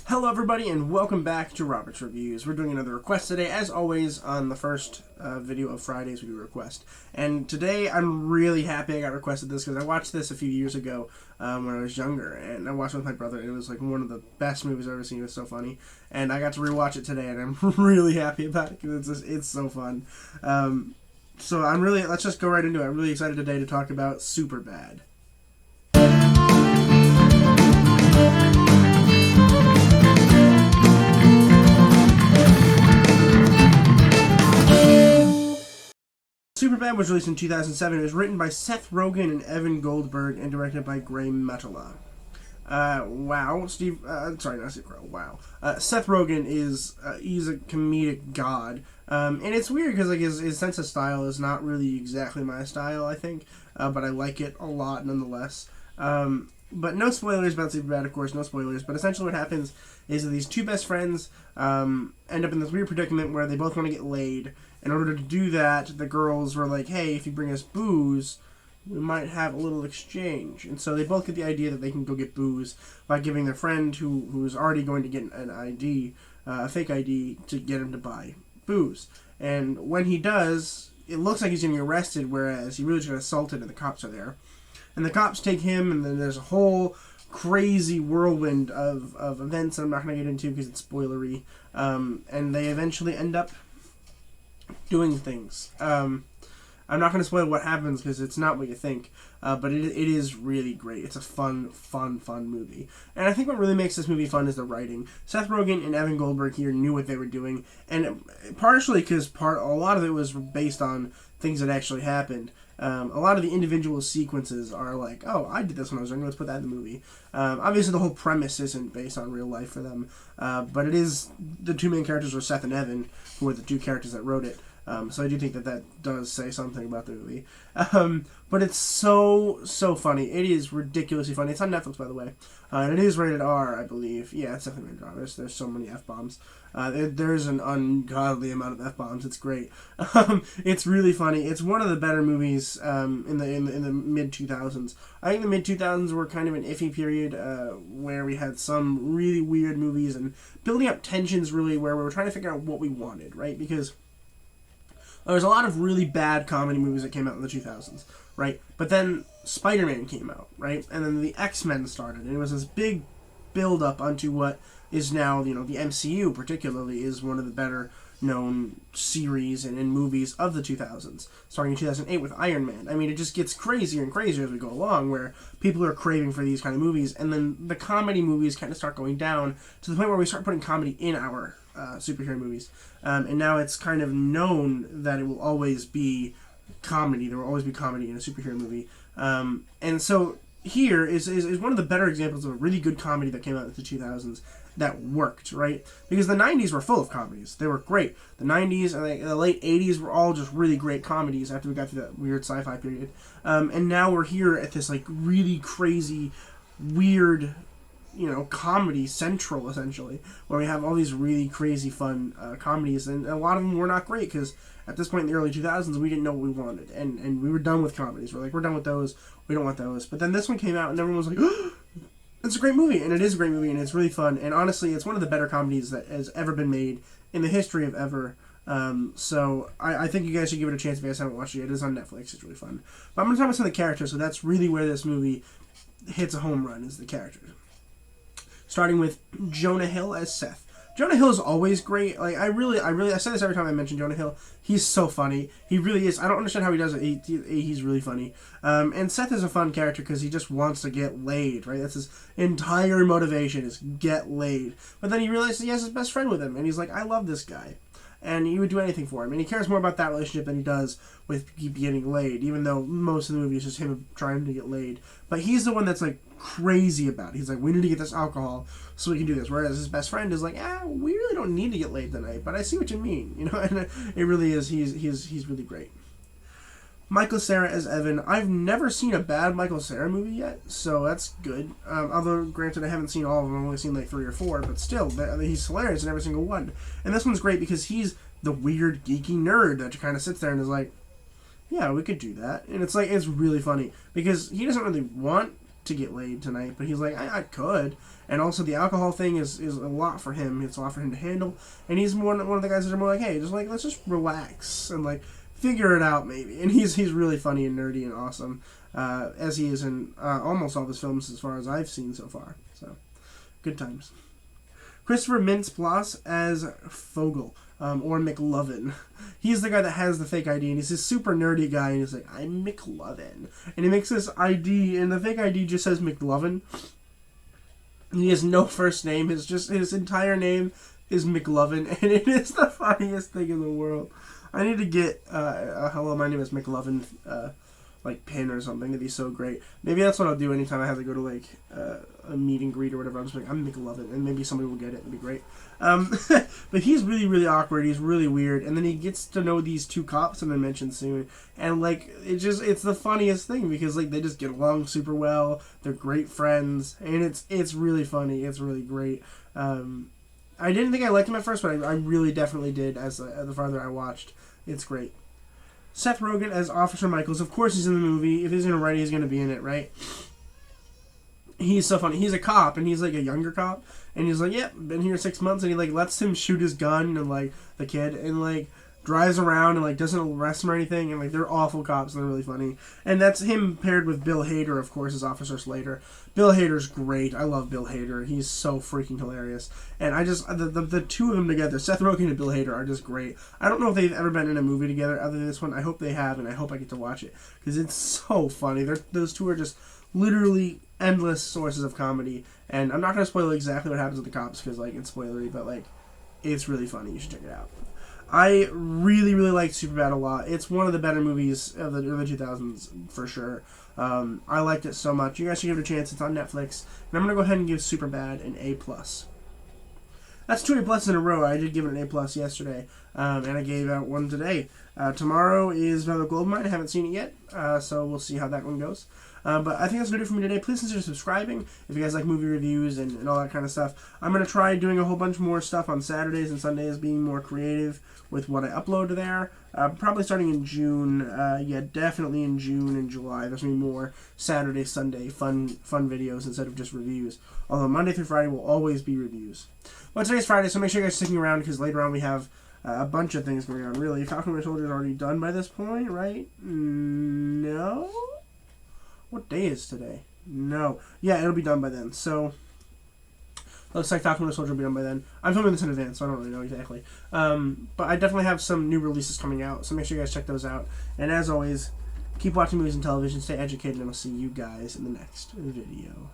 Hello everybody and welcome back to Robert's Reviews. We're doing another request today. As always, on the first video of Fridays we do a request. And today I'm really happy I got requested this because I watched this a few years ago when I was younger. And I watched it with my brother and it was like one of the best movies I've ever seen. It was so funny. And I got to rewatch it today and I'm really happy about it because it's so fun. So let's just go right into it. I'm really excited today to talk about Superbad. Superbad was released in 2007. It was written by Seth Rogen and Evan Goldberg and directed by Gray Metala. Wow. Seth Rogen he's a comedic god. And it's weird because like his sense of style is not really exactly my style, I think. But I like it a lot nonetheless. But no spoilers about Superbad, of course, no spoilers. But essentially what happens is that these two best friends end up in this weird predicament where they both want to get laid. In order to do that, the girls were like, hey, if you bring us booze, we might have a little exchange. And so they both get the idea that they can go get booze by giving their friend, who's already going to get an ID, a fake ID, to get him to buy booze. And when he does, it looks like he's getting arrested, whereas he really just got assaulted and the cops are there. And the cops take him, and then there's a whole crazy whirlwind of events that I'm not going to get into because it's spoilery. And they eventually end up doing things. I'm not going to spoil what happens because it's not what you think, but it is really great. It's a fun movie. And I think what really makes this movie fun is the writing. Seth Rogen and Evan Goldberg here knew what they were doing, and partially because a lot of it was based on things that actually happened. A lot of the individual sequences are like, oh, I did this when I was younger, let's put that in the movie. Obviously the whole premise isn't based on real life for them, but it is, the two main characters were Seth and Evan, who are the two characters that wrote it. So I do think that does say something about the movie. But it's so funny. It is ridiculously funny. It's on Netflix, by the way. And it is rated R, I believe. Yeah, it's definitely rated R. There's so many F-bombs. There's an ungodly amount of F-bombs. It's great. It's really funny. It's one of the better movies in the mid-2000s. I think the mid-2000s were kind of an iffy period where we had some really weird movies and building up tensions really where we were trying to figure out what we wanted, right? Because there's a lot of really bad comedy movies that came out in the 2000s, right? But then Spider-Man came out, right? And then the X-Men started, and it was this big build-up onto what is now, the MCU particularly is one of the better-known series and movies of the 2000s, starting in 2008 with Iron Man. I mean, it just gets crazier and crazier as we go along, where people are craving for these kind of movies, and then the comedy movies kind of start going down to the point where we start putting comedy in our superhero movies. And now it's kind of known that it will always be comedy. There will always be comedy in a superhero movie. And so here is one of the better examples of a really good comedy that came out in the 2000s that worked, right? Because the 90s were full of comedies. They were great. The 90s and the late 80s were all just really great comedies after we got through that weird sci-fi period. And now we're here at this like really crazy, weird, comedy central, essentially, where we have all these really crazy fun comedies, and a lot of them were not great because at this point in the early 2000s we didn't know what we wanted, and we were done with comedies. We're done with those, we don't want those. But then this one came out and everyone was like, oh, it's a great movie, and it is a great movie, and it's really fun, and honestly it's one of the better comedies that has ever been made in the history of ever. So I think you guys should give it a chance if you guys haven't watched it yet. It is on Netflix. It's really fun. But I'm going to talk about some of the characters, so that's really where this movie hits a home run, is the characters. Starting with Jonah Hill as Seth. Jonah Hill is always great. Like I say this every time I mention Jonah Hill. He's so funny. He really is. I don't understand how he does it. He's really funny. And Seth is a fun character because he just wants to get laid, right? That's his entire motivation, is get laid. But then he realizes he has his best friend with him, and he's like, I love this guy. And he would do anything for him. And he cares more about that relationship than he does with getting laid, even though most of the movie is just him trying to get laid. But he's the one that's like crazy about it. He's like, we need to get this alcohol so we can do this. Whereas his best friend is like, we really don't need to get laid tonight, but I see what you mean. And it really is. He's really great. Michael Cera as Evan. I've never seen a bad Michael Cera movie yet, so that's good. Although, granted, I haven't seen all of them. I've only seen like 3 or 4, but still, he's hilarious in every single one. And this one's great because he's the weird, geeky nerd that kind of sits there and is like, yeah, we could do that. And it's really funny because he doesn't really want to get laid tonight, but he's like, I could. And also the alcohol thing is a lot for him. It's a lot for him to handle. And he's one of the guys that are more like, hey, just like, let's just relax and like figure it out maybe. And he's really funny and nerdy and awesome, as he is in almost all of his films as far as I've seen so far. So, good times. Christopher Mintz-Plasse as Fogle, or McLovin. He's the guy that has the fake ID, and he's this super nerdy guy, and he's like, I'm McLovin. And he makes this ID, and the fake ID just says McLovin. And he has no first name. His entire name is McLovin, and it is the funniest thing in the world. I need to get a hello, my name is McLovin, like pin or something. That'd be so great. Maybe that's what I'll do anytime I have to go to like a meet and greet or whatever. I'm just like, I'm McLovin, and maybe somebody will get it. It'd be great. But he's really, really awkward. He's really weird, and then he gets to know these two cops I'm gonna mention soon, and like it's the funniest thing because like they just get along super well. They're great friends, and it's really funny. It's really great. I didn't think I liked him at first, but I really definitely did as the farther I watched. It's great. Seth Rogen as Officer Michaels. Of course he's in the movie. If he's going to write it, he's going to be in it, right? He's so funny. He's a cop, and he's like a younger cop. And he's like, yeah, been here 6 months. And he like lets him shoot his gun and like the kid and like drives around and like doesn't arrest him or anything. And like they're awful cops and they're really funny. And that's him paired with Bill Hader, of course, as Officer Slater. Bill Hader's great. I love Bill Hader. He's so freaking hilarious. And I just, the two of them together, Seth Rogen and Bill Hader, are just great. I don't know if they've ever been in a movie together other than this one. I hope they have, and I hope I get to watch it. Because it's so funny. Those two are just literally endless sources of comedy. And I'm not going to spoil exactly what happens with the cops because, like, it's spoilery, but, like, it's really funny. You should check it out. I really, really liked Superbad a lot. It's one of the better movies of the early 2000s, for sure. I liked it so much. You guys should give it a chance. It's on Netflix. And I'm going to go ahead and give Superbad an A+. That's 2 A+ in a row. I did give it an A+ yesterday, and I gave out one today. Tomorrow is Velvet Goldmine. I haven't seen it yet, so we'll see how that one goes. But I think that's going to do it for me today. Please consider subscribing if you guys like movie reviews and all that kind of stuff. I'm going to try doing a whole bunch more stuff on Saturdays and Sundays, being more creative with what I upload there. Probably starting in June. Yeah, definitely in June and July. There's going to be more Saturday, Sunday fun videos instead of just reviews. Although Monday through Friday will always be reviews. Well, today's Friday, so make sure you guys are sticking around because later on we have a bunch of things going on. Really, Falcon and Winter Soldier is already done by this point, right? No? What day is today? No. Yeah, it'll be done by then. So, looks like Falcon and Winter Soldier will be done by then. I'm filming this in advance, so I don't really know exactly. But I definitely have some new releases coming out, so make sure you guys check those out. And as always, keep watching movies and television, stay educated, and I'll see you guys in the next video.